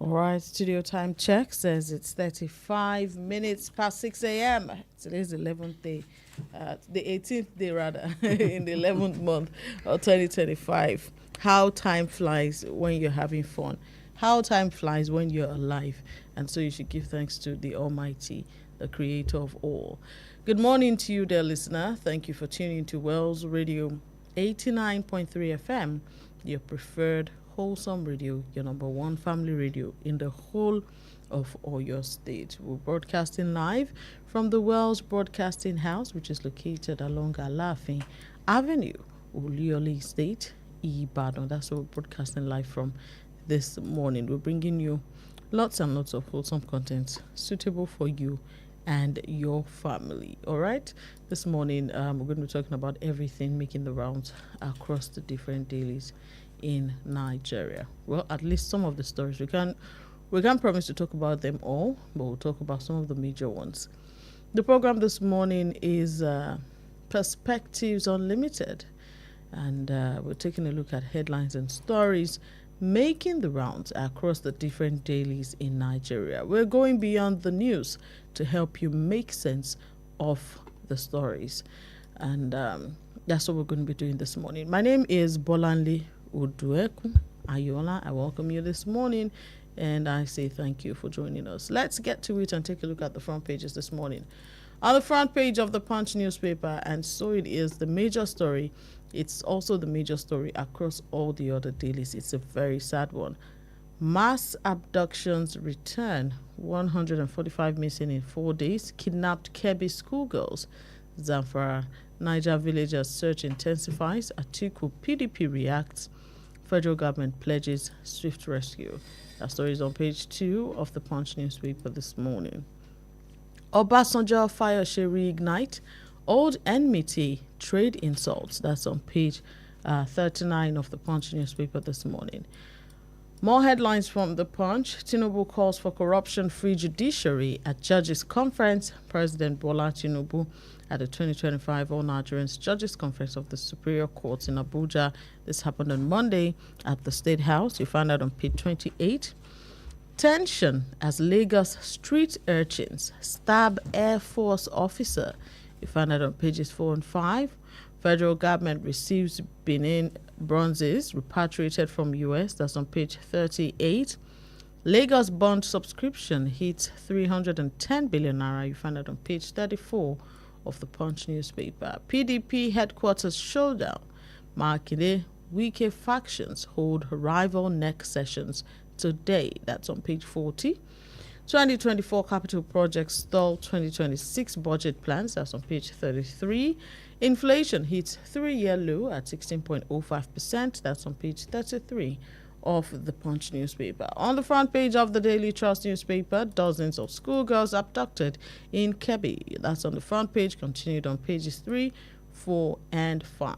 All right, studio time check says it's 35 minutes past 6 a.m. Today's 11th day, the 18th day rather, in the 11th month of 2025. How time flies when you're having fun. How time flies when you're alive. And so you should give thanks to the Almighty, the creator of all. Good morning to you, dear listener. Thank you for tuning to Wells Radio 89.3 FM, your preferred wholesome radio, your number one family radio in the whole of Oyo State. We're broadcasting live from the Wells Broadcasting House, which is located along Alafin Avenue, Uliole State, Ibadan. That's where we're broadcasting live from this morning. We're bringing you lots and lots of wholesome content suitable for you and your family. All right, this morning we're going to be talking about everything making the rounds across the different dailies in Nigeria. Well, at least some of the stories. We can't promise to talk about them all, but we'll talk about some of the major ones. The program this morning is Perspectives Unlimited, and we're taking a look at headlines and stories making the rounds across the different dailies in Nigeria. We're going beyond the news to help you make sense of the stories, and that's what we're going to be doing this morning. My name is Bolanle Oduekun-Ayoola. I welcome you this morning, and I say thank you for joining us. Let's get to it and take a look at the front pages this morning. On the front page of the Punch newspaper, and so it is the major story. It's also the major story across all the other dailies. It's a very sad one. Mass abductions return. 145 missing in 4 days. Kidnapped Kebbi schoolgirls. Zamfara. Niger villagers search intensifies. Atiku PDP reacts. Federal government pledges swift rescue. That story is on page 2 of the Punch newspaper this morning. Obasanjo fire reignite. Old enmity, trade insults. That's on page 39 of the Punch newspaper this morning. More headlines from the Punch. Tinubu calls for corruption-free judiciary at Judges Conference. President Bola Tinubu at the 2025 All Nigerians Judges Conference of the Superior Courts in Abuja. This happened on Monday at the State House. You find out on page 28. Tension as Lagos street urchins stab Air Force officer. You find out on pages 4 and 5. Federal government receives Benin bronzes repatriated from U.S. That's on page 38. Lagos bond subscription hits 310 billion naira. You find out on page 34 of the Punch newspaper. PDP headquarters showdown. Makinde, Wike factions hold rival next sessions today. That's on page 40. 2024 capital projects stall 2026 budget plans. That's on page 33. Inflation hits 3-year low at 16.05%. That's on page 33 of the Punch newspaper. On the front page of the Daily Trust newspaper, dozens of schoolgirls abducted in Kebbi. That's on the front page, continued on pages 3, 4, and 5.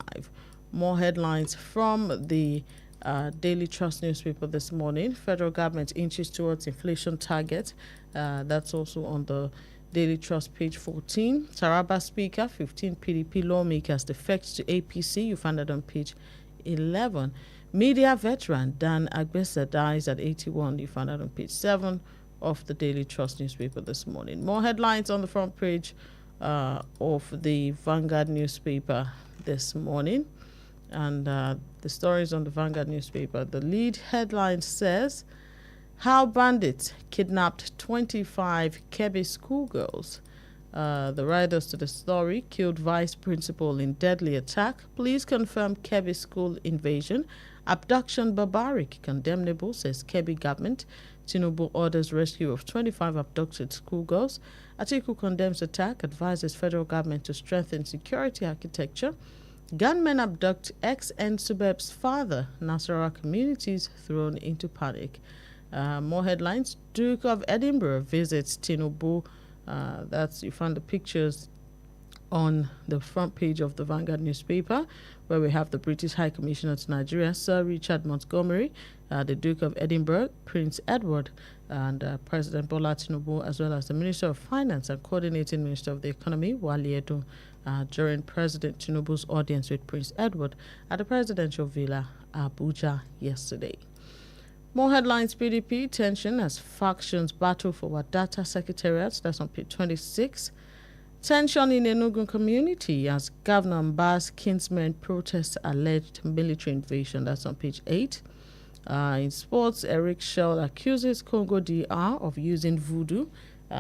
More headlines from the Daily Trust newspaper this morning. Federal government inches towards inflation target. That's also on the Daily Trust page 14. Taraba Speaker, 15 PDP lawmakers defect to APC. You find that on page 11. Media veteran Dan Agbesa dies at 81. You find that on page 7 of the Daily Trust newspaper this morning. More headlines on the front page of the Vanguard newspaper this morning. And the stories on the Vanguard newspaper. The lead headline says, how bandits kidnapped 25 Kebbi schoolgirls. The writers to the story, killed vice principal in deadly attack. Police confirm Kebbi school invasion. Abduction barbaric, condemnable, says Kebbi government. Tinubu orders rescue of 25 abducted schoolgirls. Atiku condemns attack, advises federal government to strengthen security architecture. Gunmen abduct ex-Nsubeb's father. Nasarawa communities thrown into panic. More headlines. Duke of Edinburgh visits Tinubu. You find the pictures on the front page of the Vanguard newspaper, where we have the British High Commissioner to Nigeria, Sir Richard Montgomery, the Duke of Edinburgh, Prince Edward, and President Bola Tinubu, as well as the Minister of Finance and Coordinating Minister of the Economy, Wale Edun, during President Tinubu's audience with Prince Edward at the Presidential Villa, Abuja, yesterday. More headlines: PDP tension as factions battle for what data secretariats. That's on page 26. Tension in Enugu community as Governor Mba's kinsmen protest alleged military invasion. That's on page 8. In sports, Eric Shell accuses Congo DR of using voodoo.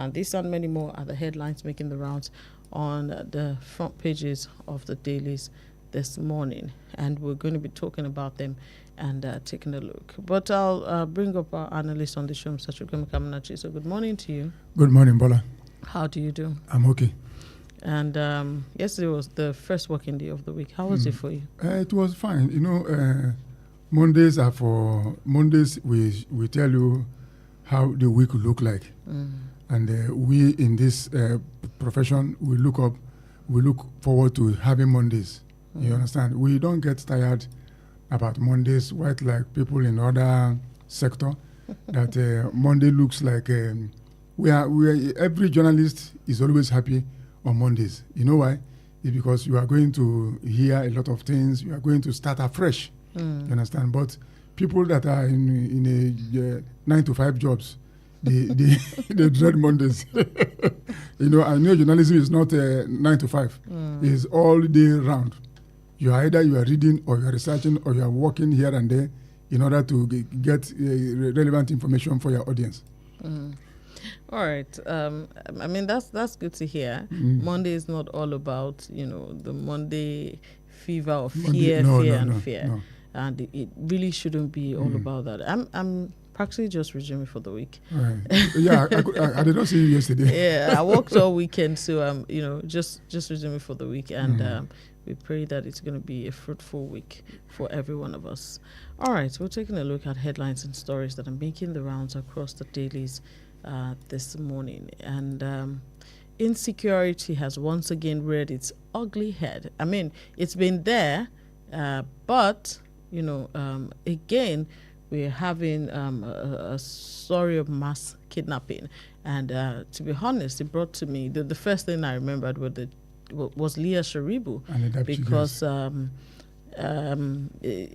This and many more are the headlines making the rounds on the front pages of the dailies this morning. And we're going to be talking about them and taking a look. But I'll bring up our analyst on the show, Mr. Chukwuemeka Kamunachi. So good morning to you. Good morning, Bola. How do you do? I'm okay. And yesterday was the first working day of the week. How was it for you? It was fine. You know, Mondays are for Mondays. We tell you how the week will look like, and we in this profession we look forward to having Mondays. You understand? We don't get tired about Mondays. Quite like people in other sector, that Monday looks like we are every journalist is always happy on Mondays. You know why? It's because you are going to hear a lot of things. You are going to start afresh. You understand? But people that are in a 9-to-5 jobs, they dread Mondays. You know, I know journalism is not 9 to 5. It's all day round. You are reading or you are researching or you are working here and there in order to get relevant information for your audience. All right. I mean, that's good to hear. Monday is not all about, the Monday fever of fear, fear. No. And it really shouldn't be all about that. I'm practically just resuming for the week. Right. Yeah, I did not see you yesterday. Yeah, I worked all weekend, so just resuming for the week, and we pray that it's going to be a fruitful week for every one of us. All right, we're taking a look at headlines and stories that are making the rounds across the dailies this morning, and insecurity has once again reared its ugly head. I mean, it's been there, but again, we're having a story of mass kidnapping, and to be honest, it brought to me the first thing I remembered was Leah Sharibu, because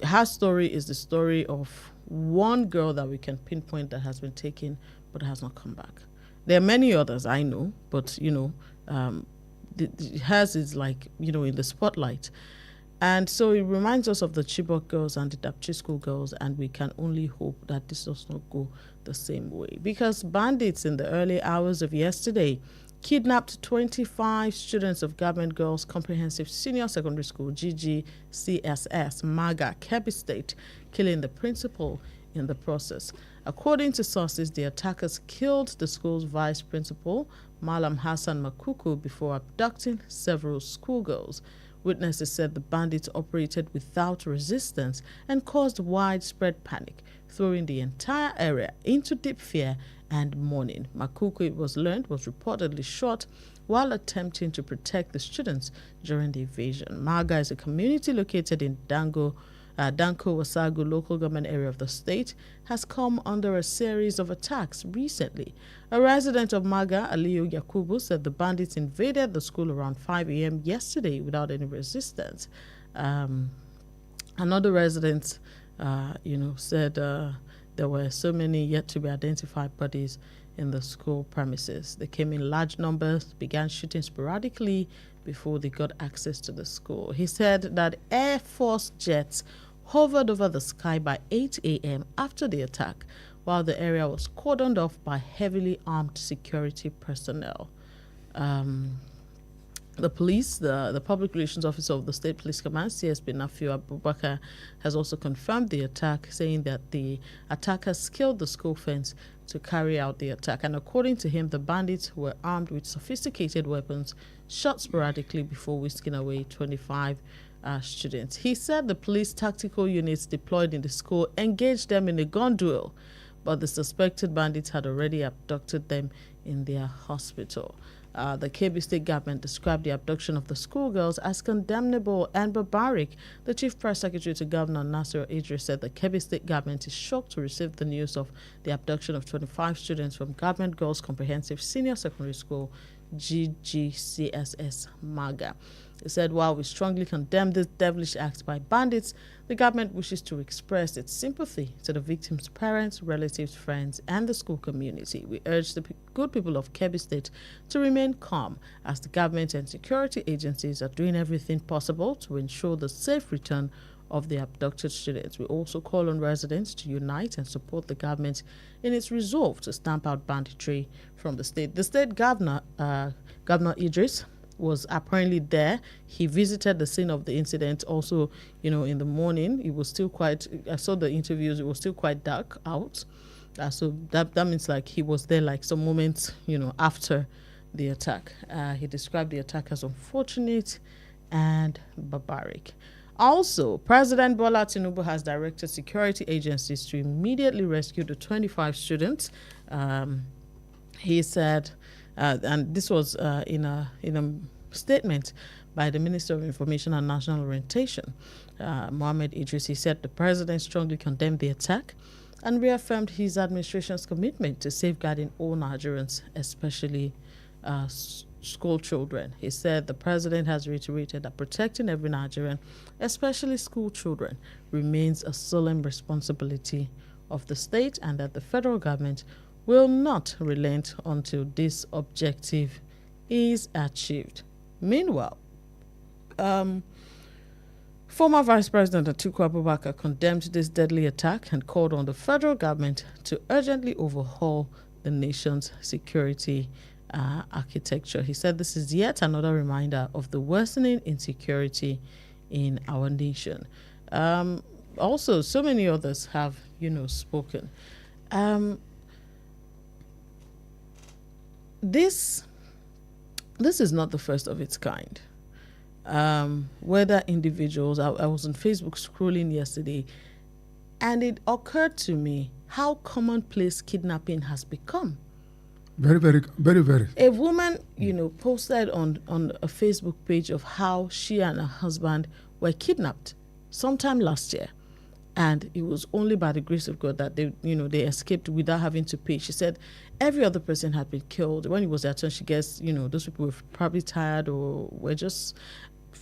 her story is the story of one girl that we can pinpoint that has been taken but has not come back. There are many others I know, but hers is like in the spotlight. And so it reminds us of the Chibok girls and the Dapchi school girls, and we can only hope that this does not go the same way. Because bandits in the early hours of yesterday kidnapped 25 students of Government Girls Comprehensive Senior Secondary School, GGCSS, Maga, Kebbi State, killing the principal in the process. According to sources, the attackers killed the school's vice principal, Malam Hassan Makuku, before abducting several schoolgirls. Witnesses said the bandits operated without resistance and caused widespread panic, throwing the entire area into deep fear and mourning. Makuku, it was learned, was reportedly shot while attempting to protect the students during the invasion. Maga is a community located in Danko Wasagu local government area of the state, has come under a series of attacks recently. A resident of Maga, Aliyu Yakubu, said the bandits invaded the school around 5 a.m. yesterday without any resistance. Another resident, said there were so many yet to be identified bodies in the school premises. They came in large numbers, began shooting sporadically before they got access to the school. He said that Air Force jets hovered over the sky by 8 a.m. after the attack, while the area was cordoned off by heavily armed security personnel. The police, the public relations officer of the State Police Command, CSP Nafiu Abubakar, has also confirmed the attack, saying that the attackers scaled the school fence to carry out the attack. And according to him, the bandits were armed with sophisticated weapons, shot sporadically before whisking away 25 students. He said the police tactical units deployed in the school engaged them in a gun duel, but the suspected bandits had already abducted them in their hospital. The Kebbi State government described the abduction of the schoolgirls as condemnable and barbaric. The chief press secretary to Governor Nasir Idris said the Kebbi State government is shocked to receive the news of the abduction of 25 students from Government Girls Comprehensive Senior Secondary School, GGCSS MAGA. He said, while we strongly condemn this devilish act by bandits, the government wishes to express its sympathy to the victims' parents, relatives, friends, and the school community. We urge the good people of Kebbi State to remain calm as the government and security agencies are doing everything possible to ensure the safe return of the abducted students. We also call on residents to unite and support the government in its resolve to stamp out banditry from the state. The state governor, Governor Idris, was apparently there. He visited the scene of the incident also, in the morning. It was still quite, I saw the interviews, it was still quite dark out. So that means like he was there like some moments, after the attack. He described the attack as unfortunate and barbaric. Also, President Bola Tinubu has directed security agencies to immediately rescue the 25 students. He said, and this was in a statement by the Minister of Information and National Orientation, Mohammed Idris. He said the president strongly condemned the attack and reaffirmed his administration's commitment to safeguarding all Nigerians, especially school children. He said the president has reiterated that protecting every Nigerian, especially school children, remains a solemn responsibility of the state and that the federal government will not relent until this objective is achieved. Meanwhile, former Vice President Atiku Abubakar condemned this deadly attack and called on the federal government to urgently overhaul the nation's security architecture. He said this is yet another reminder of the worsening insecurity in our nation. Also, so many others have, spoken. This is not the first of its kind. Whether individuals, I was on Facebook scrolling yesterday, and it occurred to me how commonplace kidnapping has become. Very, very, very, very. A woman, posted on a Facebook page of how she and her husband were kidnapped sometime last year. And it was only by the grace of God that they escaped without having to pay. She said every other person had been killed. When it was their turn, she guessed, those people were probably tired or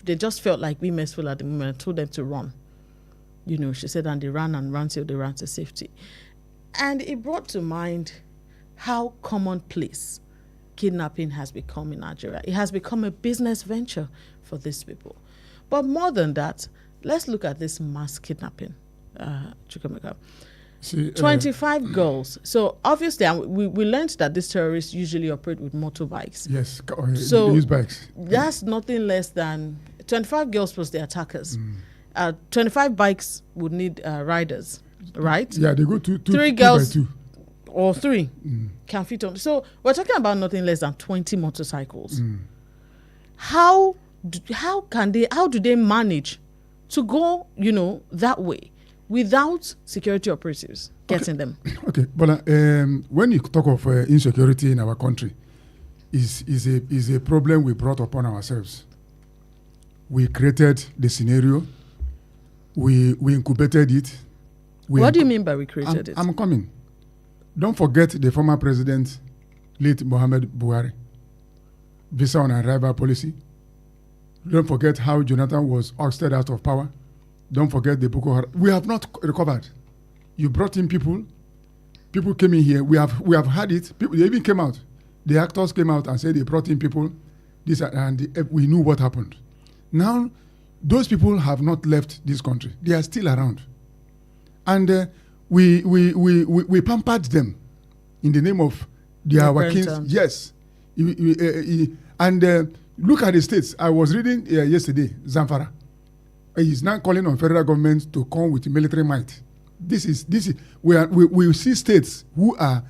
they just felt like being merciful at the moment and told them to run. She said, and they ran till they ran to safety. And it brought to mind how commonplace kidnapping has become in Nigeria. It has become a business venture for these people. But more than that, let's look at this mass kidnapping. 25 girls. So obviously, we learned that these terrorists usually operate with motorbikes. Yes, so they use bikes. That's nothing less than 25 girls plus the attackers. 25 bikes would need riders, right? Yeah, they go to three girls by two. Or three can fit on. So we're talking about nothing less than 20 motorcycles. How do they manage to go, that way without security operatives getting them? Okay, but when you talk of insecurity in our country, is a problem we brought upon ourselves. We created the scenario. We incubated it. What do you mean by we created it? I'm coming. Don't forget the former president, late Muhammad Buhari, visa on arrival policy. Don't forget how Jonathan was ousted out of power. Don't forget the Boko Haram. We have not recovered. You brought in people. People came in here. We have had it. People, they even came out. The actors came out and said they brought in people. We knew what happened. Now, those people have not left this country. They are still around. And we pampered them in the name of our kings. Yes. Look at the states. I was reading yesterday, Zamfara. He's now calling on federal government to come with military might. This is we see states who are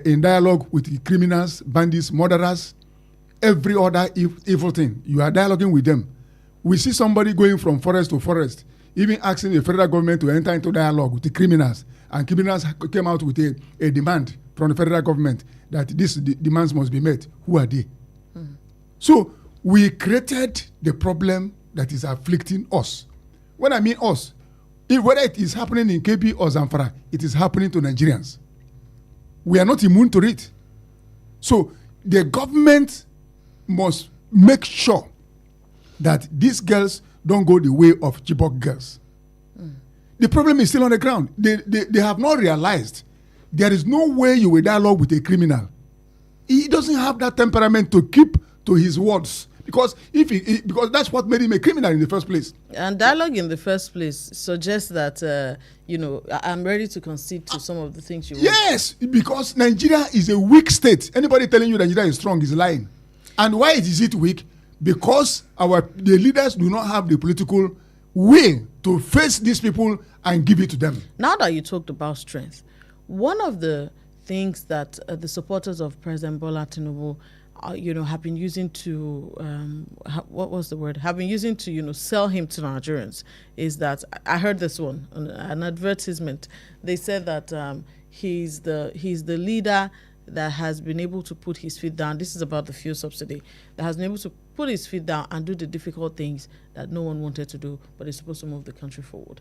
in dialogue with criminals, bandits, murderers, every other evil thing. You are dialoguing with them. We see somebody going from forest to forest, even asking the federal government to enter into dialogue with the criminals. And criminals came out with a demand from the federal government that these demands must be met. Who are they? So we created the problem that is afflicting us. When I mean us, whether it is happening in KB or Zamfara, it is happening to Nigerians. We are not immune to it. So the government must make sure that these girls don't go the way of Chibok girls. The problem is still on the ground. They have not realized there is no way you will dialogue with a criminal. He doesn't have that temperament to keep to his words, because because that's what made him a criminal in the first place. And dialogue in the first place suggests that I'm ready to concede to some of the things you want. Yes, because Nigeria is a weak state. Anybody telling you Nigeria is strong is lying. And why is it weak? Because the leaders do not have the political will to face these people and give it to them. Now that you talked about strength, one of the things that the supporters of President Bola Tinubu have been using to have been using to sell him to Nigerians is that I heard this one on an advertisement. They said that he's the leader that has been able to put his feet down. This is about the fuel subsidy, that has been able to put his feet down and do the difficult things that no one wanted to do, but is supposed to move the country forward.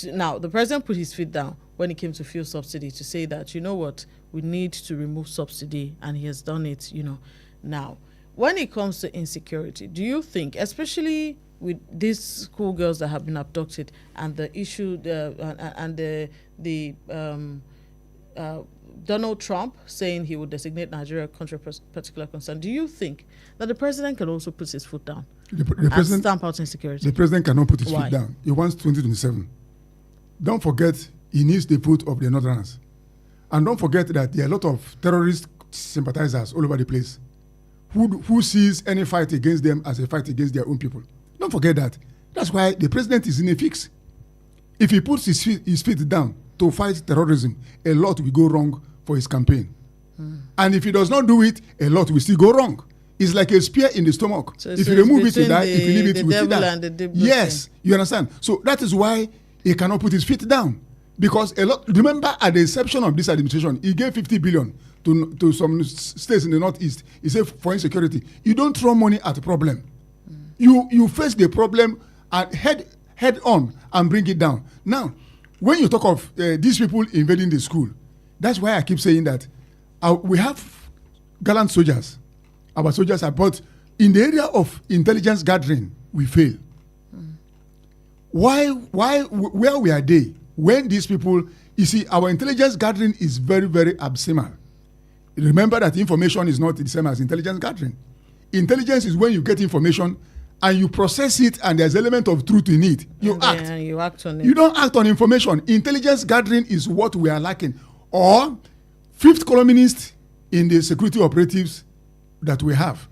Now, the president put his feet down when it came to fuel subsidy to say that, we need to remove subsidy, and he has done it, Now, when it comes to insecurity, do you think, especially with these schoolgirls that have been abducted and the issue, Donald Trump saying he would designate Nigeria a country of particular concern, do you think that the president can also put his foot down and stamp out insecurity? The president cannot put his foot down. He wants 2027. Don't forget, he needs the vote of the Northerners. And don't forget that there are a lot of terrorist sympathizers all over the place who sees any fight against them as a fight against their own people. Don't forget that. That's why the president is in a fix. If he puts his feet down to fight terrorism, a lot will go wrong for his campaign. And if he does not do it, a lot will still go wrong. It's like a spear in the stomach. So if you remove it, you die. If you leave it, you will still die. Yes, you understand? So that is why he cannot put his feet down. Because remember, at the inception of this administration, he gave 50 billion to some states in the Northeast. He said for insecurity. You don't throw money at a problem. You face the problem and head on and bring it down. Now, when you talk of these people invading the school, that's why I keep saying that we have gallant soldiers. Our soldiers are, but in the area of intelligence gathering, we fail. Where were they when these people, you see, our intelligence gathering is very, very abysmal. Remember that information is not the same as intelligence gathering. Intelligence is when you get information and you process it and there's an element of truth in it. You act on it. You don't act on information. Intelligence gathering is what we are lacking. Or fifth columnist in the security operatives that we have.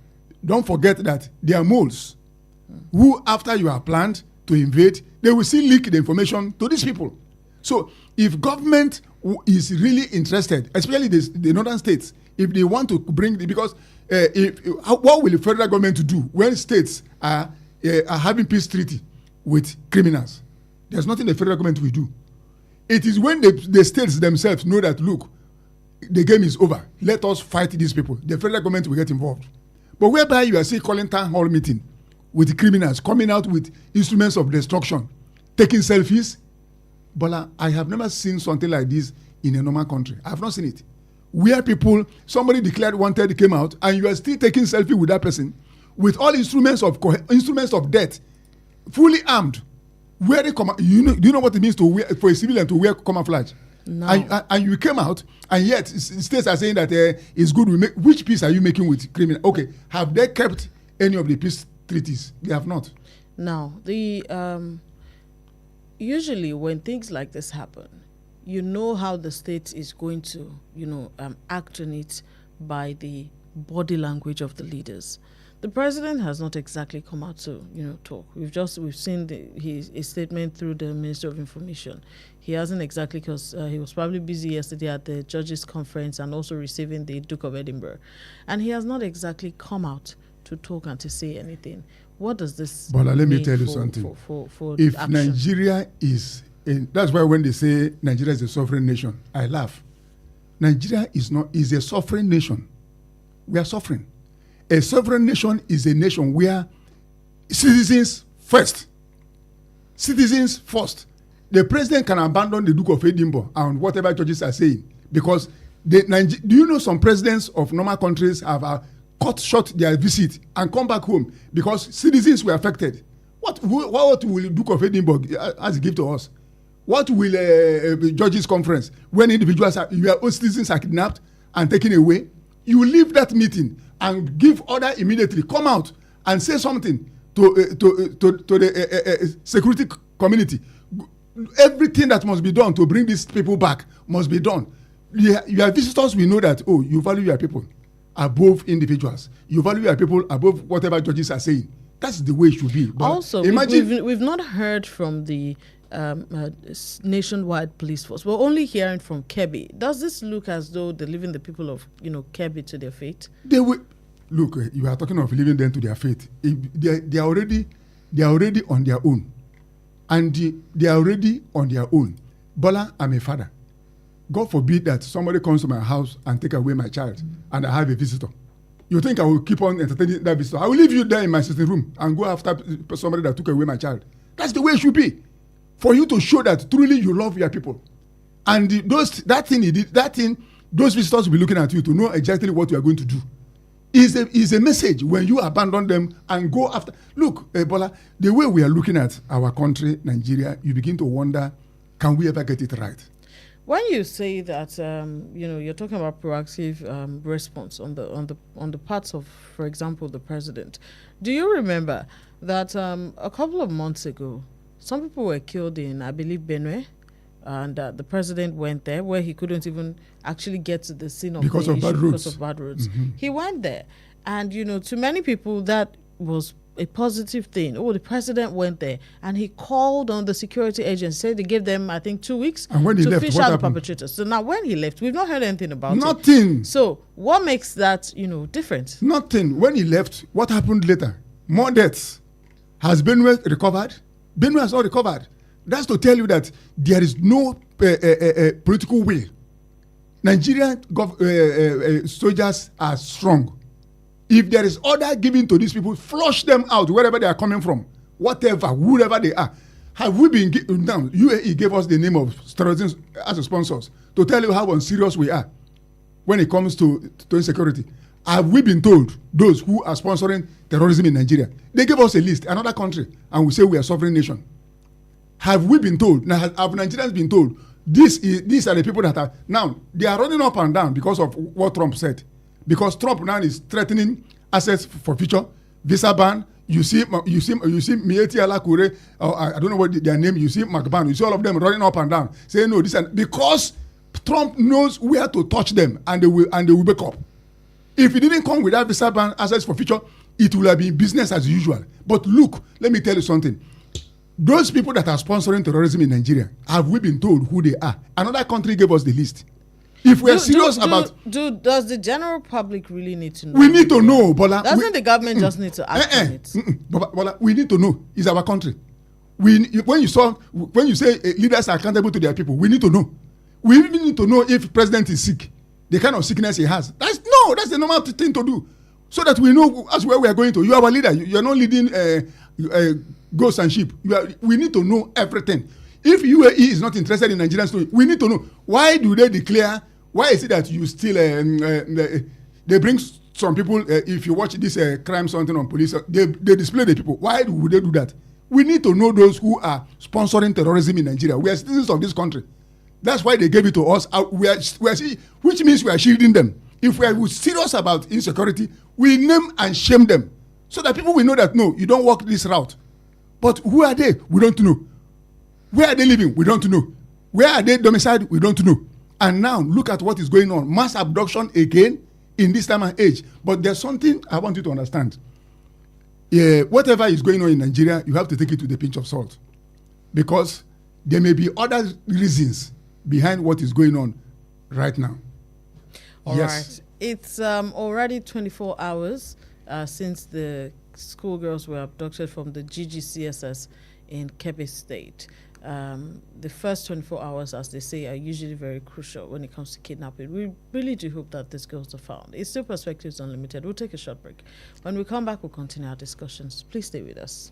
Don't forget that they are moles who, after you are planned to invade, they will still leak the information to these people. So if government is really interested, especially the northern states, if they want to bring, because what will the federal government do when states are having peace treaty with criminals? There's nothing the federal government will do. It is when the states themselves know that, look, the game is over, let us fight these people, the federal government will get involved. But whereby you are still calling town hall meeting with the criminals, coming out with instruments of destruction, taking selfies, Bola, I have never seen something like this in a normal country. I have not seen it. Where somebody declared wanted, came out, and you are still taking selfie with that person, with all instruments of death, fully armed. Do you know what it means to wear, for a civilian to wear camouflage? No. And you came out, and yet states are saying that it's good. Which peace are you making with criminals? Okay, have they kept any of the peace treaties? They have not. Now, usually when things like this happen, you know how the state is going to, act on it by the body language of the leaders. The president has not exactly come out to, talk. We've seen his statement through the Minister of Information. He hasn't exactly, because he was probably busy yesterday at the judges' conference and also receiving the Duke of Edinburgh, and he has not exactly come out to talk and to say anything. What does this mean? But let me tell you something. If action? Nigeria is, that's why when they say Nigeria is a sovereign nation, I laugh. Nigeria is a sovereign nation. We are sovereign. A sovereign nation is a nation where citizens first. Citizens first. The president can abandon the Duke of Edinburgh and whatever judges are saying, because Do you know some presidents of normal countries have cut short their visit and come back home because citizens were affected? What will Duke of Edinburgh as a gift to us? What will judges conference when individuals your own citizens are kidnapped and taken away? You leave that meeting and give order immediately. Come out and say something to the security community. Everything that must be done to bring these people back must be done. Your visitors will know that, oh, you value your people above individuals. You value your people above whatever judges are saying. That's the way it should be. But also, we've not heard from the nationwide police force. We're only hearing from Kebbi. Does this look as though they're leaving the people of Kebbi to their fate? They will. Look, you are talking of leaving them to their fate. They are already on their own. And they are already on their own. Bola, I'm a father. God forbid that somebody comes to my house and take away my child and I have a visitor. You think I will keep on entertaining that visitor? I will leave you there in my sitting room and go after somebody that took away my child. That's the way it should be. For you to show that truly you love your people. And those visitors will be looking at you to know exactly what you are going to do. Is a message when you abandon them and go after. Look, Bola, the way we are looking at our country, Nigeria, you begin to wonder, can we ever get it right? When you say that, you're talking about proactive response on the parts of, for example, the president. Do you remember that a couple of months ago, some people were killed in, I believe, Benue, and the president went there where he couldn't even actually get to the scene of because of bad roads. Mm-hmm. He went there, and to many people that was a positive thing. Oh, the president went there and he called on the security agents, said they gave them, I think, 2 weeks to fish out the perpetrators. So now when he left, we've not heard anything about it. Nothing. So what makes that, different? Nothing. When he left, what happened later? More deaths. Has Benue recovered? Benue has not recovered. That's to tell you that there is no political will. Nigerian soldiers are strong. If there is order given to these people, flush them out wherever they are coming from, whoever they are. Have we been now? UAE gave us the name of terrorism as a sponsors to tell you how unserious we are when it comes to insecurity. Have we been told those who are sponsoring terrorism in Nigeria? They gave us a list, another country, and we say we are a sovereign nation. Have we been told? Now, have Nigerians been told? These are the people that are now they are running up and down because of what Trump said. Because Trump now is threatening access for future visa ban. You see Mieti Alakure, I don't know what their name. You see McBan. You see all of them running up and down, saying no, this and because Trump knows where to touch them, and they will wake up. If he didn't come with that visa ban access for future, it will have been business as usual. But look, let me tell you something. Those people that are sponsoring terrorism in Nigeria, have we been told who they are? Another country gave us the list. If we're serious about... Does the general public really need to know? We need to know, Bola. Doesn't the government just need to act on it? Bola, we need to know. It's our country. When you say leaders are accountable to their people, we need to know. We even need to know if president is sick, the kind of sickness he has. That's the normal thing to do. So that we know as where we are going to. You are our leader. You are not leading goats and sheep. We need to know everything. If UAE is not interested in Nigerian story, we need to know. Why do they declare... Why is it that you still they bring some people? If you watch this crime something on police, they display the people. Why would they do that? We need to know those who are sponsoring terrorism in Nigeria. We are citizens of this country. That's why they gave it to us. Which means we are shielding them. If we are serious about insecurity, we name and shame them so that people will know that no, you don't walk this route. But who are they? We don't know. Where are they living? We don't know. Where are they domiciled? We don't know. And now, look at what is going on. Mass abduction again in this time and age. But there's something I want you to understand. Whatever is going on in Nigeria, you have to take it with a pinch of salt. Because there may be other reasons behind what is going on right now. All right. It's already 24 hours since the schoolgirls were abducted from the GGCSS in Kebbi State. The first 24 hours, as they say, are usually very crucial when it comes to kidnapping. We really do hope that these girls are found. It's still Perspectives Unlimited. We'll take a short break. When we come back, we'll continue our discussions. Please stay with us.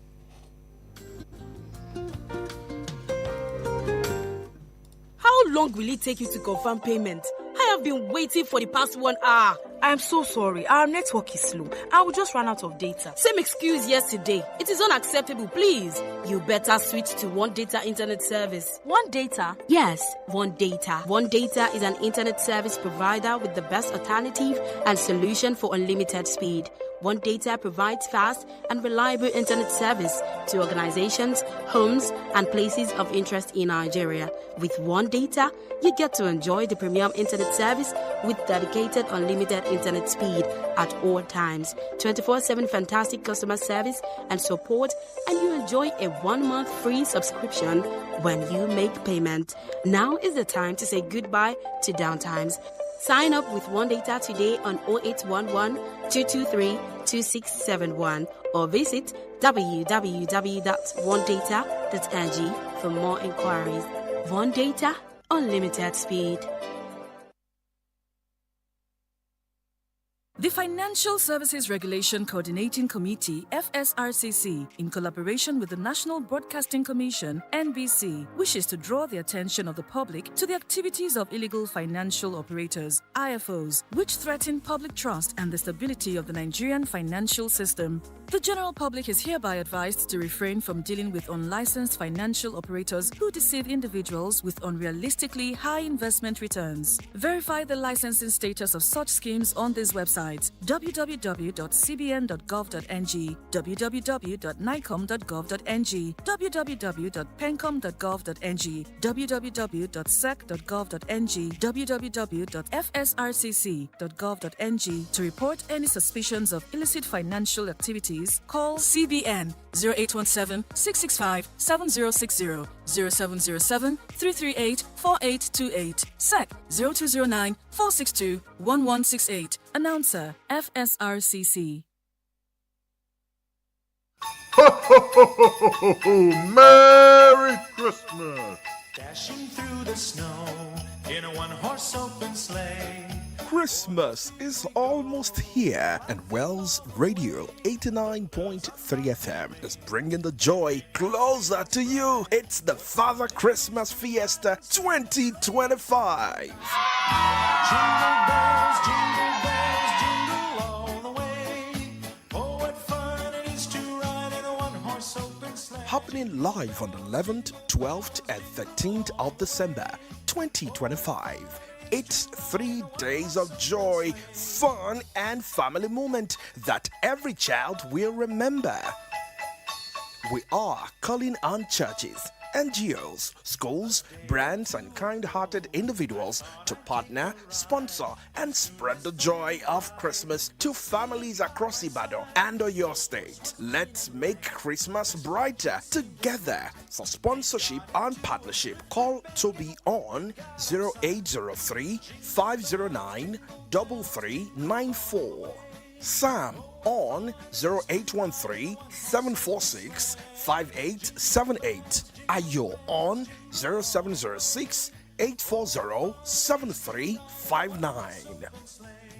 How long will it take you to confirm payment? I have been waiting for the past 1 hour. I'm so sorry. Our network is slow. I will just run out of data. Same excuse yesterday. It is unacceptable, please. You better switch to One Data Internet Service. One Data? Yes, One Data. One Data is an internet service provider with the best alternative and solution for unlimited speed. One Data provides fast and reliable internet service to organizations, homes, and places of interest in Nigeria. With One Data, you get to enjoy the premium internet service with dedicated unlimited internet speed at all times, 24/7 fantastic customer service and support, and you enjoy a 1-month free subscription when you make payment. Now is the time to say goodbye to downtimes. Sign up with One Data today on 0811 223 2671 or visit www.onedata.ng for more inquiries. One Data, unlimited speed. The Financial Services Regulation Coordinating Committee, FSRCC, in collaboration with the National Broadcasting Commission, NBC, wishes to draw the attention of the public to the activities of illegal financial operators, IFOs, which threaten public trust and the stability of the Nigerian financial system. The general public is hereby advised to refrain from dealing with unlicensed financial operators who deceive individuals with unrealistically high investment returns. Verify the licensing status of such schemes on this website: www.cbn.gov.ng, www.nicom.gov.ng, www.pencom.gov.ng, www.sec.gov.ng, www.fsrcc.gov.ng. To report any suspicions of illicit financial activities, call CBN 0817-665-7060, 0707-338-4828, SEC 0209-462-1168. Announcer, FSRCC. Ho, ho, ho, ho, ho, ho, ho. Merry Christmas! Dashing through the snow in a one-horse open sleigh. Christmas is almost here, and Wells Radio 89.3 FM is bringing the joy closer to you. It's the Father Christmas Fiesta 2025. Jingle bells, jingle all the way. Oh, what fun it is to ride in a one-horse open sleigh. Happening live on the 11th, 12th, and 13th of December 2025. It's 3 days of joy, fun, and family moment that every child will remember. We are calling on churches, NGOs, schools, brands, and kind-hearted individuals to partner, sponsor, and spread the joy of Christmas to families across Ibadan and Oyo State. Let's make Christmas brighter together. For sponsorship and partnership, call Toby on 0803 509 3394. Sam on 0813 746 5878. Ayo on 0706 840 7359.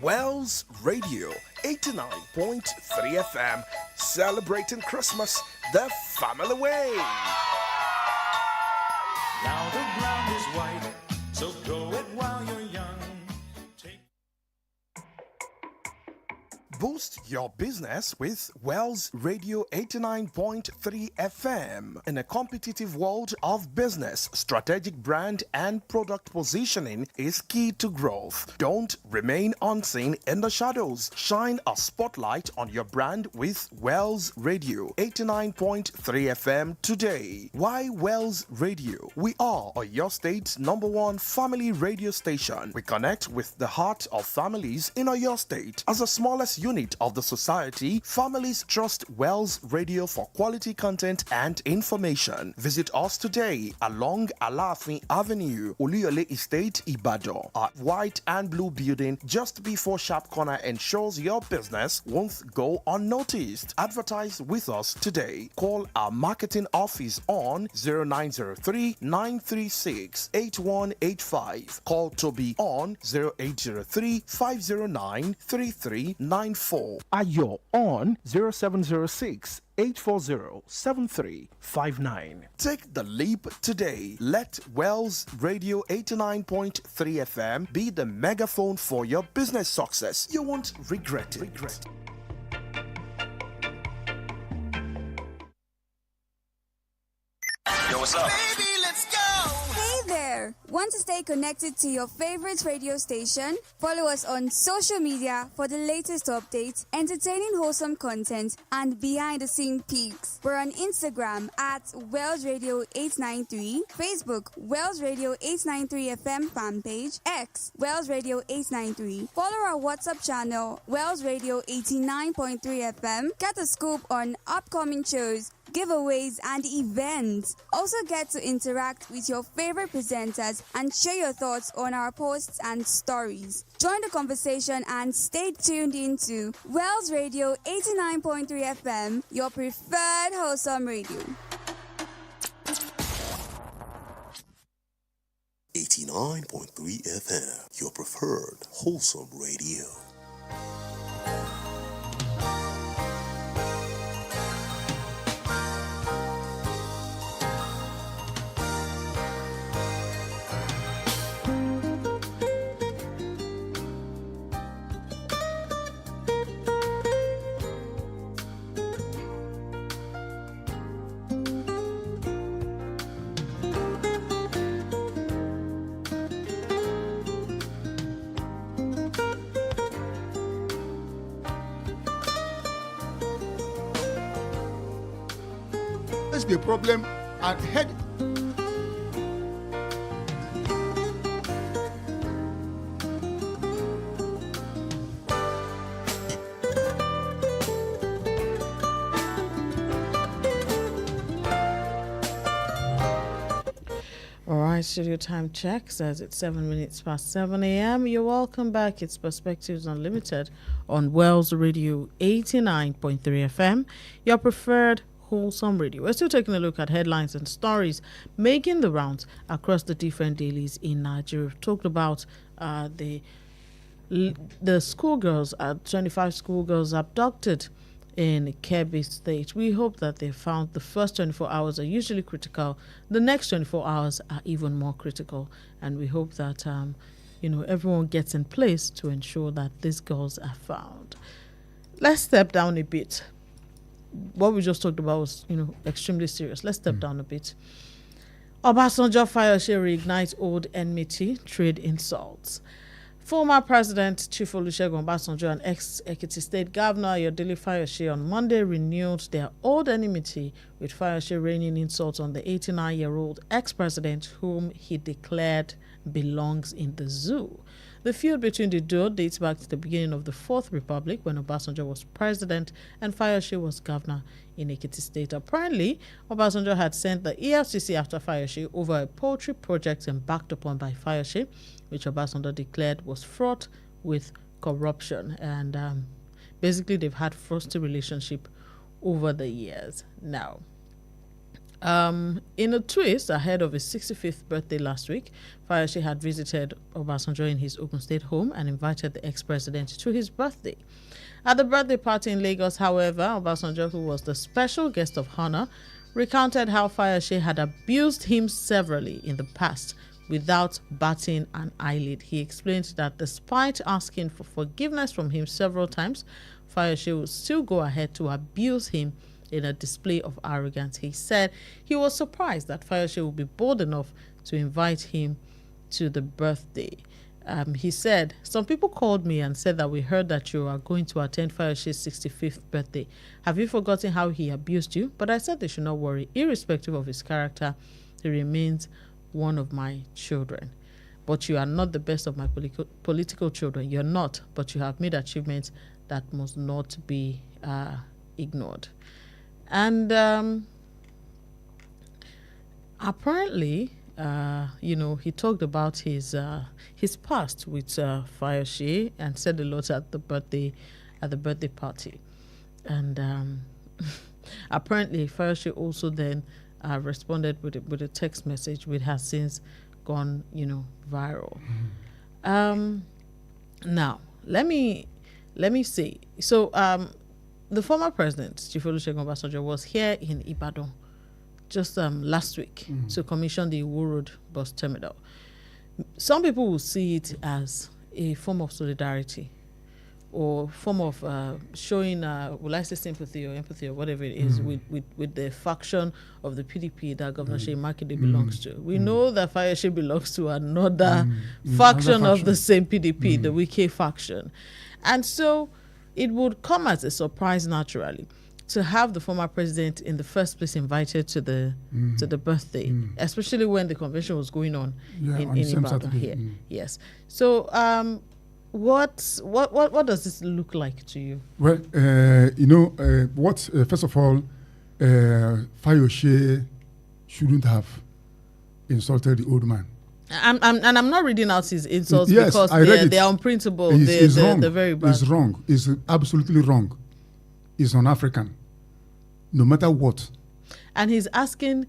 Wells Radio 89.3 FM, celebrating Christmas the family way. Now the ground is white, so grow it while you're young. Boost your business with Wells Radio 89.3 FM. In a competitive world of business, strategic brand and product positioning is key to growth. Don't remain unseen in the shadows. Shine a spotlight on your brand with Wells Radio 89.3 FM today. Why Wells Radio? We are your state's #1 family radio station. We connect with the heart of families in your state. As the smallest unit of the society, families trust Wells Radio for quality content and information. Visit us today along Alafin Avenue, Oluyole Estate, Ibadan. Our white and blue building just before Sharp Corner ensures your business won't go unnoticed. Advertise with us today. Call our marketing office on 0903 936 8185. Call Toby on 0803 509 3394. 4. Ayo on 0706 840-7359. Take the leap today. Let Wells Radio 89.3 FM be the megaphone for your business success. You won't regret it. Yo, what's up? Baby, let's go! Hey there! Want to stay connected to your favorite radio station? Follow us on social media for the latest updates, entertaining wholesome content, and behind-the-scene peaks. We're on Instagram at Wells Radio 893, Facebook Wells Radio 893 FM fan page, X Wells Radio 893. Follow our WhatsApp channel Wells Radio 89.3 FM. Get a scoop on upcoming shows, giveaways, and events. Also get to interact with your favorite presenters and share your thoughts on our posts and stories. Join the conversation and stay tuned into Wells Radio 89.3 FM, your preferred wholesome radio. 89.3 FM, your preferred wholesome radio. The problem at head. All right, studio time check says it's 7 minutes past 7 a.m. You're welcome back. It's Perspectives Unlimited on Wells Radio 89.3 FM, your preferred wholesome radio. We're still taking a look at headlines and stories making the rounds across the different dailies in Nigeria. We've talked about the schoolgirls, 25 schoolgirls abducted in Kebbi State. We hope that they found the first 24 hours are usually critical. The next 24 hours are even more critical. And we hope that, everyone gets in place to ensure that these girls are found. Let's step down a bit. What we just talked about was, extremely serious. Let's step down a bit. Obasanjo Fayose reignites old enmity, trade insults. Former President Chief Olusegun Obasanjo and ex-Ekiti State Governor Ayodele Fayose on Monday renewed their old enmity, with Fayose raining insults on the 89-year-old ex-president whom he declared belongs in the zoo. The feud between the duo dates back to the beginning of the Fourth Republic, when Obasanjo was president and Fayose was governor in Ekiti State. Apparently, Obasanjo had sent the EFCC after Fayose over a poultry project embarked upon by Fayose, which Obasanjo declared was fraught with corruption. And basically, they've had frosty relationship over the years now. In a twist, ahead of his 65th birthday last week, Fayose had visited Obasanjo in his Ogun State home and invited the ex-president to his birthday. At the birthday party in Lagos, however, Obasanjo, who was the special guest of honor, recounted how Fayose had abused him severally in the past without batting an eyelid. He explained that despite asking for forgiveness from him several times, Fayose would still go ahead to abuse him in a display of arrogance. He said he was surprised that Fayose would be bold enough to invite him to the birthday. He said, "Some people called me and said that we heard that you are going to attend Fayose's 65th birthday. Have you forgotten how he abused you?" But I said they should not worry. Irrespective of his character, he remains one of my children. But you are not the best of my political children. You're not, but you have made achievements that must not be ignored. And apparently, he talked about his past with Fayose and said a lot at the birthday party. And apparently, Fayose also then responded with a text message, which has since gone, viral. Now, let me let me see. So the former president, Chief Olusegun Obasanjo, was here in Ibadan just last week to commission the Iwo Road bus terminal. Some people will see it as a form of solidarity or form of showing, will I say sympathy or empathy or whatever it is with the faction of the PDP that Governor Shey Makinde belongs to. We know that Fayose belongs to another faction of the same PDP, the Wike faction. And so it would come as a surprise naturally to have the former president in the first place invited to the birthday, especially when the convention was going on in Ibadan here. Yes. So what does this look like to you? Well, first of all, Fayose shouldn't have insulted the old man. I'm not reading out his insults Yes, because they're unprintable. It's wrong. They're very bad. It's wrong. It's absolutely wrong. It's un-African, no matter what. And he's asking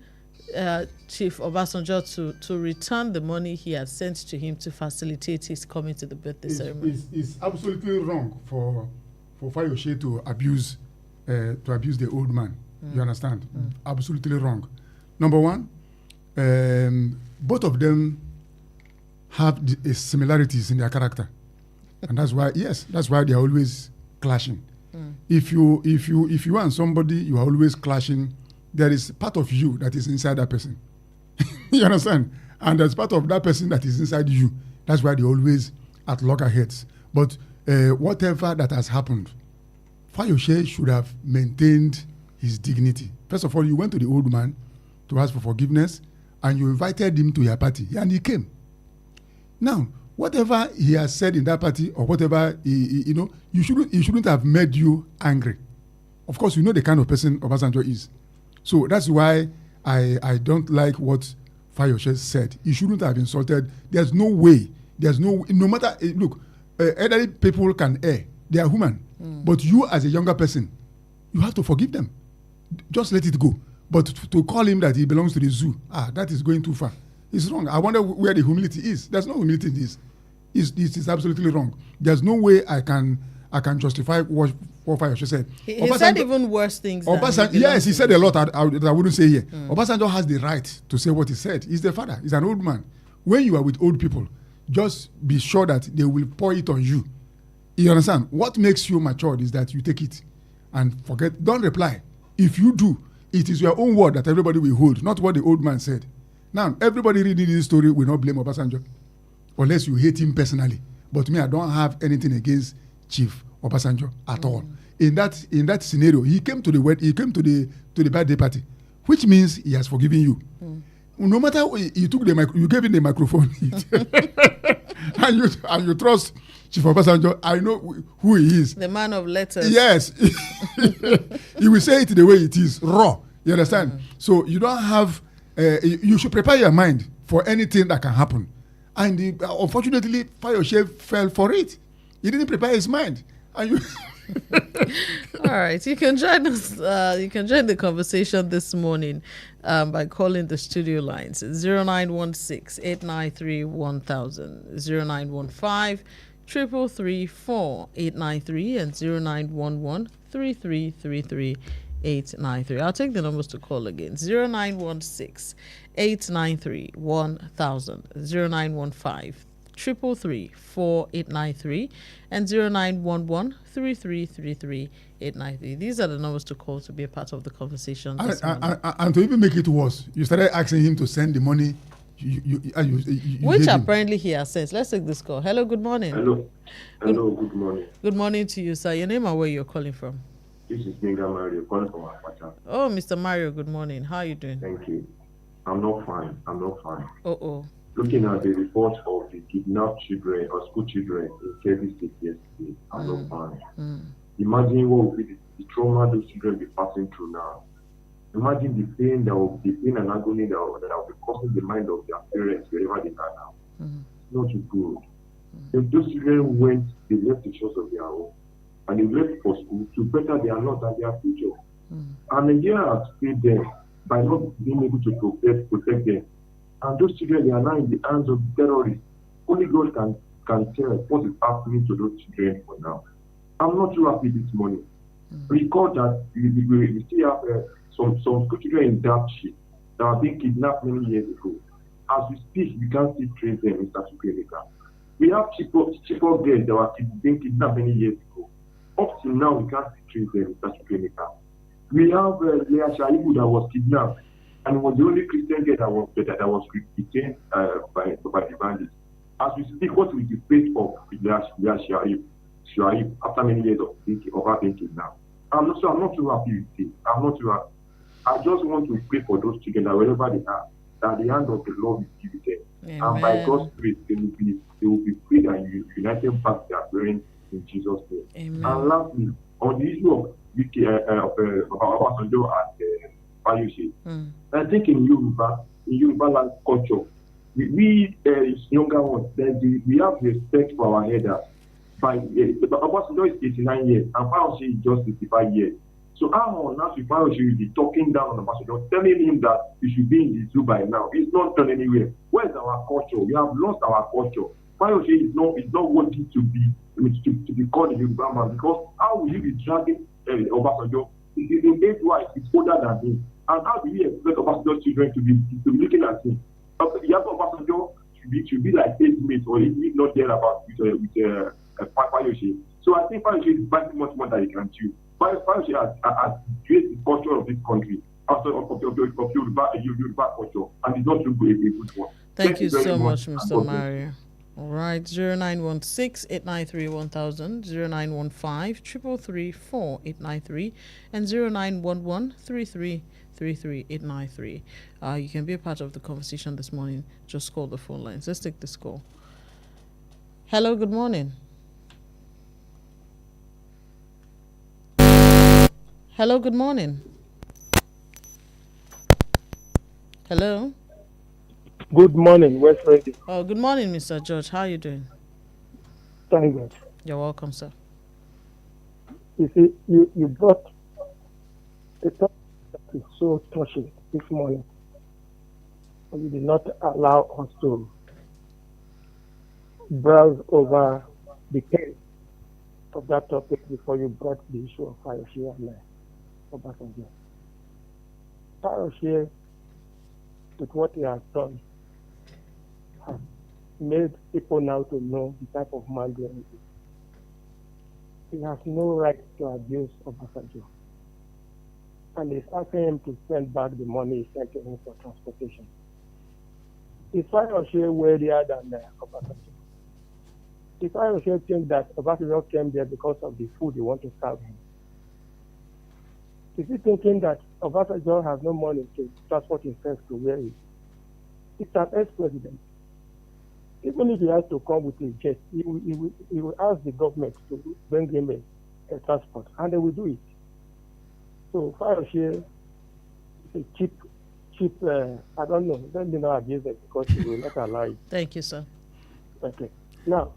Chief Obasanjo to return the money he had sent to him to facilitate his coming to the birthday ceremony. It's absolutely wrong for Fayose to abuse the old man. You understand? Absolutely wrong. Number one, both of them have similarities in their character, and that's why they are always clashing. If you and somebody you are always clashing, there is part of you that is inside that person. You understand? And there's part of that person that is inside you. That's why they're always at loggerheads. But whatever that has happened, Fayose should have maintained his dignity. First of all, you went to the old man to ask for forgiveness, and you invited him to your party, and he came. Now, whatever he has said in that party, or whatever he shouldn't have made you angry. Of course, you know the kind of person Obasanjo is. So that's why I don't like what Fayose said. He shouldn't have insulted. There's no way. No matter, look, elderly people can err. They are human. But you as a younger person, you have to forgive them. Just let it go. But to call him that he belongs to the zoo, that is going too far. It's wrong. I wonder where the humility is. There's no humility in this. It's absolutely wrong. There's no way I can justify what Fayose said. He said even worse things. Yes, he said a lot that I wouldn't say here. Obasanjo has the right to say what he said. He's the father. He's an old man. When you are with old people, just be sure that they will pour it on you. You understand? What makes you matured is that you take it and forget. Don't reply. If you do, it is your own word that everybody will hold, not what the old man said. Now, everybody reading this story will not blame Obasanjo, unless you hate him personally. But me, I don't have anything against Chief Obasanjo at all. In that scenario, he came to the birthday party, which means he has forgiven you. No matter you took you gave him the microphone, and you trust Chief Obasanjo. I know who he is. The man of letters. Yes, he will say it the way it is, raw. You understand? So you don't have. You should prepare your mind for anything that can happen. And unfortunately, Fayose fell for it. He didn't prepare his mind. And you. All right, you can join us. You can join the conversation this morning by calling the studio lines 0916-893-1000, 0915-333-4893, and 0911-3333-893. I'll take the numbers to call again: 0916-893-1000, 0915-333-4893, and 0911-3333-893. These are the numbers to call to be a part of the conversation. And to even make it worse, you started asking him to send the money. Which apparently he has sent. Let's take this call. Hello, good morning. Hello, good morning. Good morning to you, sir. Your name and where you're calling from? This is Mega Mario calling from Apacha. Oh, Mr. Mario, good morning. How are you doing? Thank you. I'm not fine. Oh. Looking at the report of the kidnapped children or school children in Kebbi State yesterday, I'm not fine. Imagine what will be the trauma those children be passing through now. Imagine the pain and agony that will be causing the mind of their parents wherever they are now. It's not too good. If those children they left the shores of their home, and they left for school to better their lot and their future. And Nigeria has failed them by not being able to protect them. And those children, they are now in the hands of terrorists. Only God can tell what is happening to those children for now. I'm not too happy this morning. Recall that we still have some school children in that shit that are being kidnapped many years ago. As we speak, we can't still trace them in Statutory. We have cheaper girls that were being kidnapped many years ago. Up to now, we can't still trace them in Statutory. We have Leah Shaibu that was kidnapped and was the only Christian girl that was retained by the bandits. As we speak, what is the fate of Leah Shaibu after many years of her being kidnapped? I'm not too happy with it. I'm not too happy. I just want to pray for those children that wherever they are, that the hand of the Lord is given them. And by God's grace, they will be freed and united back to their parents in Jesus' name. Amen. And lastly, on the issue of Obasanjo and Fayose, I think in Yoruba land culture, we younger ones, we have respect for our elders. Obasanjo is 89 years and Fayose is just 55 years. So how on earth Fayose will be talking down on Obasanjo, telling him that he should be in the zoo by now? It's not done anywhere. Where's our culture? We have lost our culture. Fayose is not wanting to be called a Yoruba man, because how will you be dragging Obasanjo? He's in age-wise, he's older than him. And how do you expect Obasanjo's children to be looking at him? Obasanjo should be like his mate, or if not there about with Fayose. So I think Fayose is biting much more than he can chew. Fayose has created the culture of this country, of Yoruba culture, and it's not too good a good one. Thank you so much, Mr. Mario. All right, 0916-893-1000, 0915-333-4893, and 0911-33-893. You can be a part of the conversation this morning. Just call the phone lines. Let's take this call. Hello, good morning. Hello, good morning. Hello. Good morning, West Radio. Oh, good morning, Mr. George. How are you doing? Thank God. You're welcome, sir. You see, you brought a topic that is so touching this morning. You did not allow us to browse over the page of that topic before you brought the issue of Fayose and Obasanjo. Fayose, with what he has done, has made people now to know the type of man he is. He has no right to abuse Obasanjo. And he's asking him to send back the money he sent to him for transportation. Is Fayose worthier than Obasanjo? If Fayose thinks that Obasanjo came there because of the food he want to serve him, is he thinking that Obasanjo has no money to transport himself to where he is? It's an ex-president. Even if he has to come with a jet, he will ask the government to bring him a transport, and they will do it. So Fayose is a cheap, I don't know, let me not abuse it because he will not allow it. Thank you, sir. Okay. Now,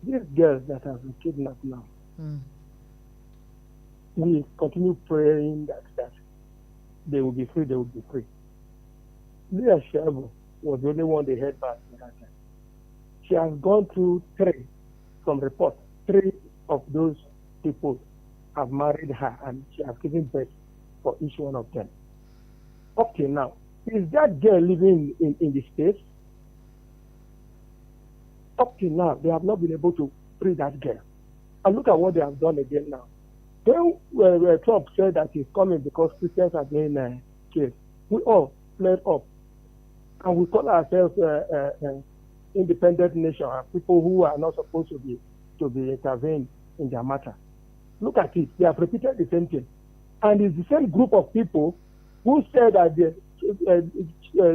these girls that have been kidnapped now, we continue praying that they will be free, Leah Shaibu was the only one they heard back in that time. She has gone through three of those people have married her, and she has given birth for each one of them. Up till now, is that girl living in the States? Up till now, they have not been able to free that girl. And look at what they have done again now. When Trump said that he's coming because Christians are being killed, we all flared up. And we call ourselves independent nation, and people who are not supposed to be intervened in their matter. Look at it. They have repeated the same thing. And it's the same group of people who said that the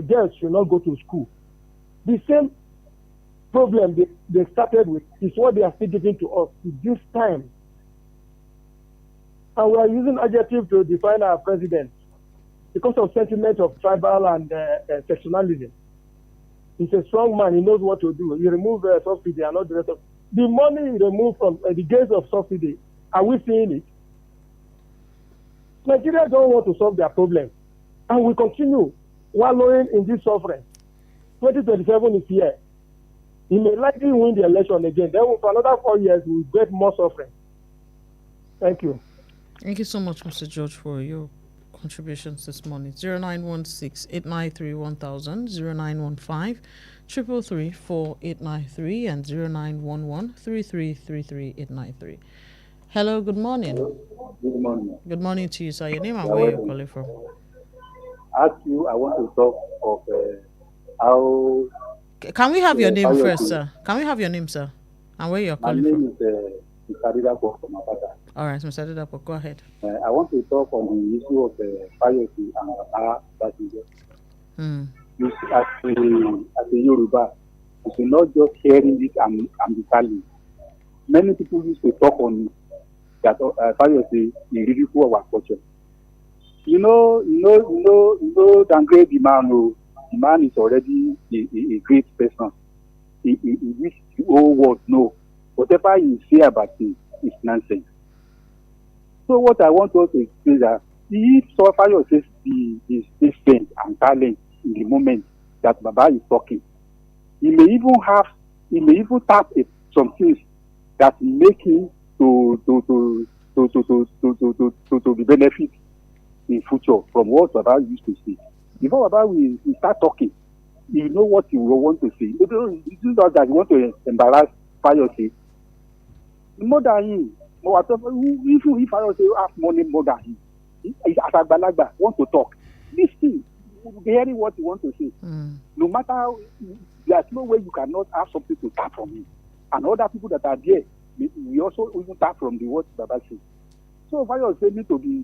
girls should not go to school. The same problem they started with is what they are still giving to us this time. And we are using adjectives to define our president because of sentiment of tribal and sectionalism. He's a strong man. He knows what to do. He removed subsidy and all the rest of the money he removed from the gains of subsidy. Are we seeing it? Nigeria don't want to solve their problem, and we continue wallowing in this suffering. 2027 is here. He may likely win the election again. Then for another 4 years, we will get more suffering. Thank you. Thank you so much, Mr. George, for your contributions this morning. 0916 893 1000, 0915 333 4893, and 0911 3333893. Hello, good morning. Good morning. Good morning to you, sir. Your name and Yeah, where you're welcome. calling from. Ask you, I want to talk of how. Can we have your name how first, you- sir? Can we have your name, sir? And where you're My calling from? name is Mr. Didapo from Apata. All right, Mr. Didapo, go ahead. I want to talk on the issue of piracy and passenger. You see, as a Yoruba, you should not just hearing it and be silent. Many people used to talk on that piracy in ridicule our culture. Downgrade the man. Oh, the man is already a great person. He wish the whole world know. Whatever you say about him is nonsense. So what I want us to say that if Sofayo says his strength and talent in the moment that Baba is talking, he may even tap some things that make him to be benefit in future from what Baba used to say. Before Baba will start talking, you know what you will want to say. This is not that you want to embarrass Fayose. More than him. If Fayose have money more than him, as Agbalagba want to talk, listen, hearing what you want to say. No matter, there's no way you cannot have something to tap from him. And other people that are there, we also even tap from the words Baba says. So Fayose need to be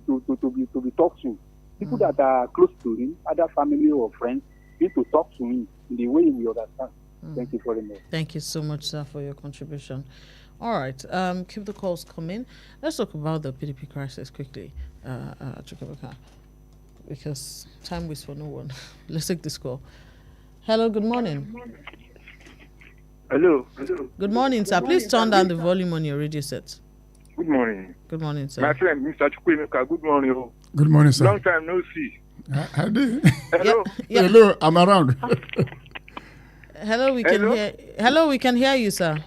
talked to. People that are close to him, other family or friends, need to talk to him in the way we understand. Thank you very much. Thank you so much, sir, for your contribution. All right, keep the calls coming. Let's talk about the PDP crisis quickly, Chukwuemeka, because time waits for no one. Let's take this call. Hello, good morning. Hello. Good morning, sir. Please turn down the volume on your radio set. Good morning. Good morning, sir. My friend, Mr. Chukwuemeka, good morning. Oh. Good morning, sir. Long time no see. Hello. Yeah. Hello, I'm around. Hello, we can hear. Hello, we can hear you, sir.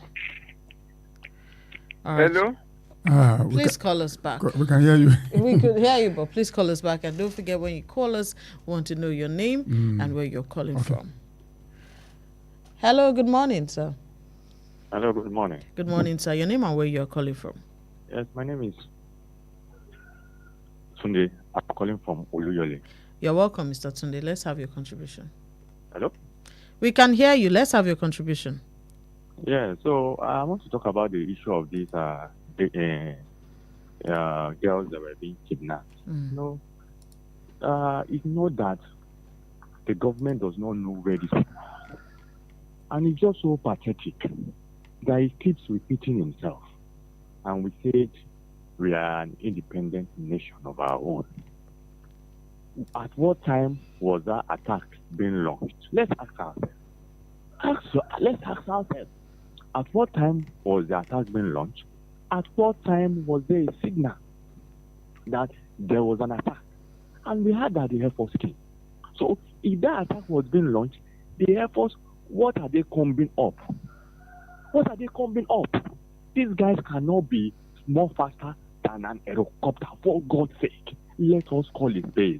All right. Hello. Please call us back. We can hear you. We could hear you, but please call us back. And don't forget, when you call us, we want to know your name and where you're calling from. Hello, good morning, sir. Hello, good morning. Good morning, sir. Your name and where you're calling from. Yes, my name is Tunde. I'm calling from Oluyole. You're welcome, Mr. Tunde. Let's have your contribution. Hello? We can hear you. Let's have your contribution. Yeah, so I want to talk about the issue of these girls that were being kidnapped. You know, it's not that the government does not know where these people are. And it's just so pathetic that he keeps repeating himself. And we said we are an independent nation of our own. At what time was that attack being launched? Let's ask ourselves. Let's ask ourselves. At what time was the attack being launched? At what time was there a signal that there was an attack? And we heard that the Air Force came. So if that attack was being launched, the Air Force, what are they combing up? What are they combing up? These guys cannot be more faster than an helicopter. For God's sake, let us call it bear.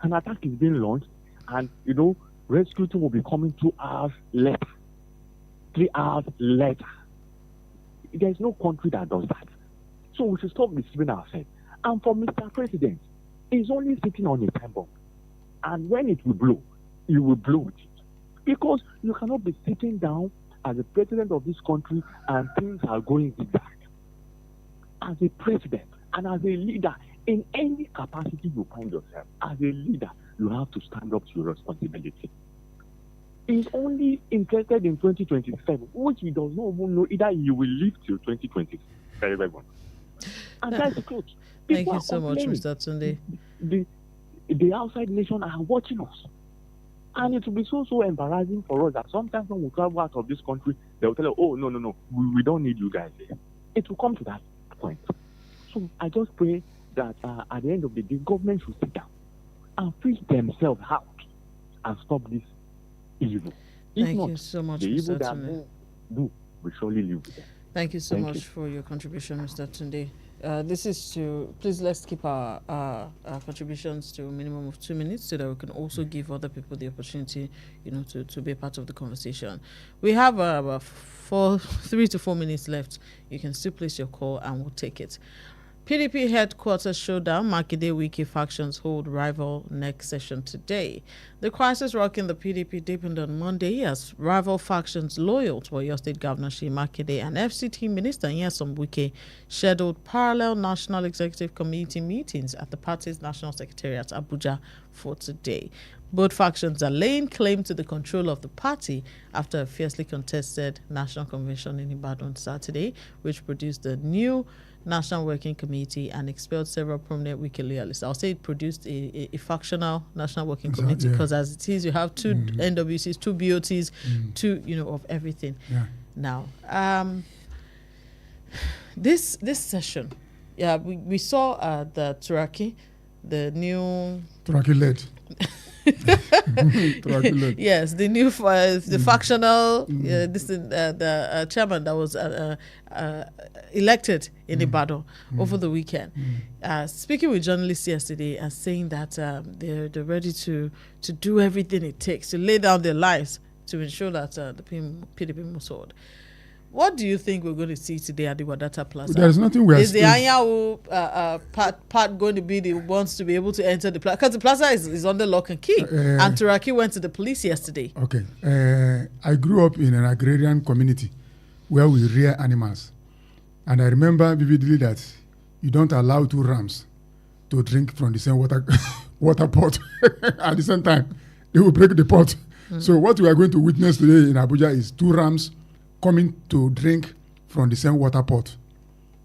An attack is being launched, and you know, rescue team will be coming 2 hours later, 3 hours later. There is no country that does that. So we should stop deceiving ourselves. And for Mr. President, he's only sitting on a time bomb. And when it will blow, you will blow with it. Because you cannot be sitting down as the president of this country and things are going zigzag. As a president and as a leader, in any capacity you find yourself, as a leader, you have to stand up to your responsibility. He's only interested in 2027, which he does not even know either he will live till 2027. And that's the truth. Thank you so much, Mr. Tunde. The outside nation are watching us. And it will be so embarrassing for us that sometimes when we travel out of this country, they will tell us, oh, no, we don't need you guys here. It will come to that point. So I just pray that at the end of the day, government should sit down and fish themselves out and stop this evil. Thank you so much, the Mr. evil that Tunde. do, we surely live with them. Thank you so much for your contribution, Mr. Tunde. This is to please let's keep our contributions to a minimum of 2 minutes so that we can also give other people the opportunity, to be a part of the conversation. We have about 3 to 4 minutes left. You can still place your call and we'll take it. PDP headquarters showdown. Makinde Wiki factions hold rival next session today. The crisis rocking the PDP deepened on Monday as rival factions loyal to Oyo State Governor Seyi Makinde and FCT Minister Nyesom Wike scheduled parallel National Executive Committee meetings at the party's National Secretariat, Abuja, for today. Both factions are laying claim to the control of the party after a fiercely contested national convention in Ibadan on Saturday, which produced the new National Working Committee and expelled several prominent Wiki loyalists. I'll say it produced a factional National Working Committee because as it is, you have two NWCs, two BOTs, two, of everything. Yeah. Now, this session, we saw the Turaki, the new... Turaki led. Yes, the new the factional the chairman that was elected in Ibadan over the weekend, speaking with journalists yesterday and saying that they're ready to do everything it takes to lay down their lives to ensure that the PDP moves forward. What do you think we're going to see today at the Wadata Plaza? There's nothing we are Is the Anyawu part going to be the ones to be able to enter the plaza? Because the plaza is under lock and key. And Turaki went to the police yesterday. Okay. I grew up in an agrarian community where we rear animals. And I remember vividly that you don't allow two rams to drink from the same water pot at the same time. They will break the pot. So what we are going to witness today in Abuja is two rams coming to drink from the same water pot.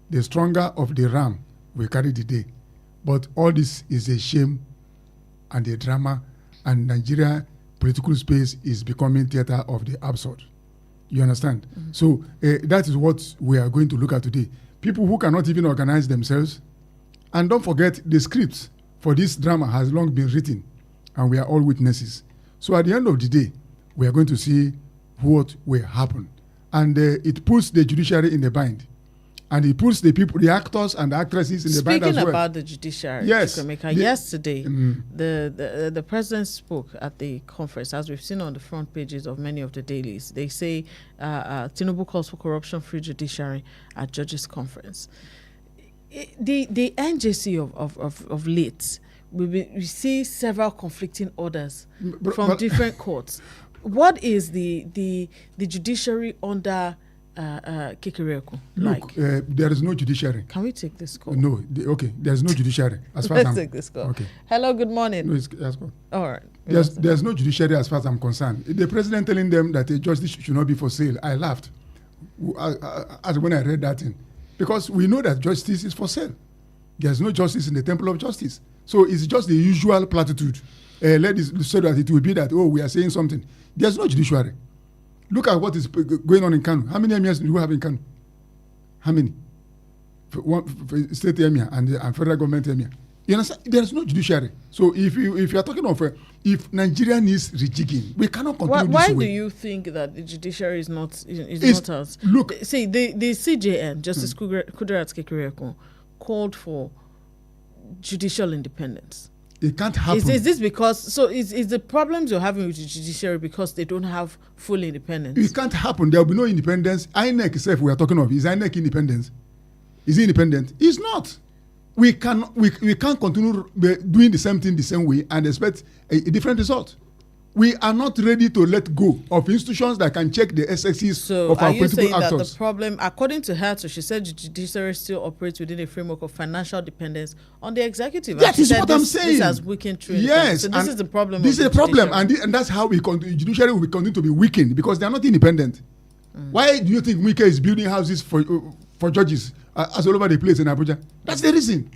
The stronger of the ram will carry the day. But all this is a shame and a drama, and Nigeria political space is becoming theater of the absurd. You understand? So that is what we are going to look at today. People who cannot even organize themselves. And don't forget, the script for this drama has long been written, and we are all witnesses. So at the end of the day, we are going to see what will happen. And it puts the judiciary in the bind. And it puts the people, the actors and the actresses in the bind as well. Speaking about the judiciary, yes, yesterday, the president spoke at the conference, as we've seen on the front pages of many of the dailies. They say Tinubu calls for corruption-free judiciary at judges' conference. The NJC of late, we see several conflicting orders from different courts. What is the judiciary under Kekereekun like? Look, there is no judiciary. Can we take this call? No, there is no judiciary. As far Let's take this call. Okay. Hello, good morning. No, let's go. All right. There's no judiciary as far as I'm concerned. The president telling them that a justice should not be for sale, I laughed as when I read that thing. Because we know that justice is for sale. There's no justice in the temple of justice. So it's just the usual platitude. Let us say that it will be that, we are saying something. There's no judiciary. Look at what is going on in Kano. How many emirs do we have in Kano? How many? For state emir and federal government emir. You understand? There's no judiciary. So if you are talking of if Nigeria needs rejigging, we cannot continue this way. Why do you think that the judiciary is not as? Look, see, the CJN, Justice Kudirat Kekereekun, called for judicial independence. It can't happen. Is this because is the problems you're having with the judiciary because they don't have full independence? It can't happen. There will be no independence. INEC itself we are talking of, is INEC independent? Is it independent? It's not. We can't continue doing the same thing the same way and expect a different result. We are not ready to let go of institutions that can check the SXs of our political actors. So are you saying that the problem, according to her, she said the judiciary still operates within a framework of financial dependence on the executive? That is what I'm saying. This has weakened trade. Yes. So this is the problem. This is a problem, and that's how the judiciary will continue to be weakened because they are not independent. Why do you think Wike is building houses for judges as all over the place in Abuja? That's the reason.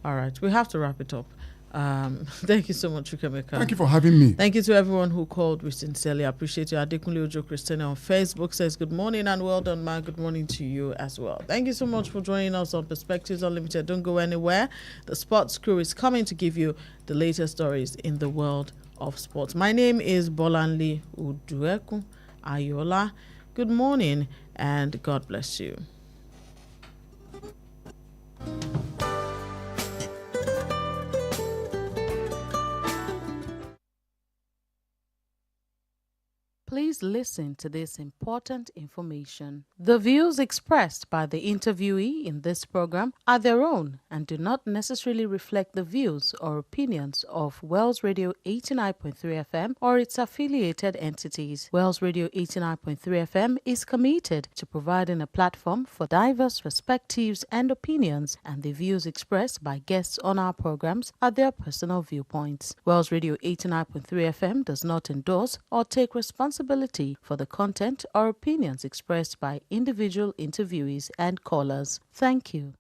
All right, we have to wrap it up. Thank you so much, Chukwemeka. Thank you for having me. Thank you to everyone who called. We sincerely appreciate you. Adekunle Ojo Christiana on Facebook says good morning and well done, ma. Good morning to you as well. Thank you so much for joining us on Perspectives Unlimited. Don't go anywhere. The sports crew is coming to give you the latest stories in the world of sports. My name is Bolanle Oduekun-Ayoola. Good morning and God bless you. Please listen to this important information. The views expressed by the interviewee in this program are their own and do not necessarily reflect the views or opinions of Wells Radio 89.3 FM or its affiliated entities. Wells Radio 89.3 FM is committed to providing a platform for diverse perspectives and opinions, and the views expressed by guests on our programs are their personal viewpoints. Wells Radio 89.3 FM does not endorse or take responsibility for the content or opinions expressed by individual interviewees and callers. Thank you.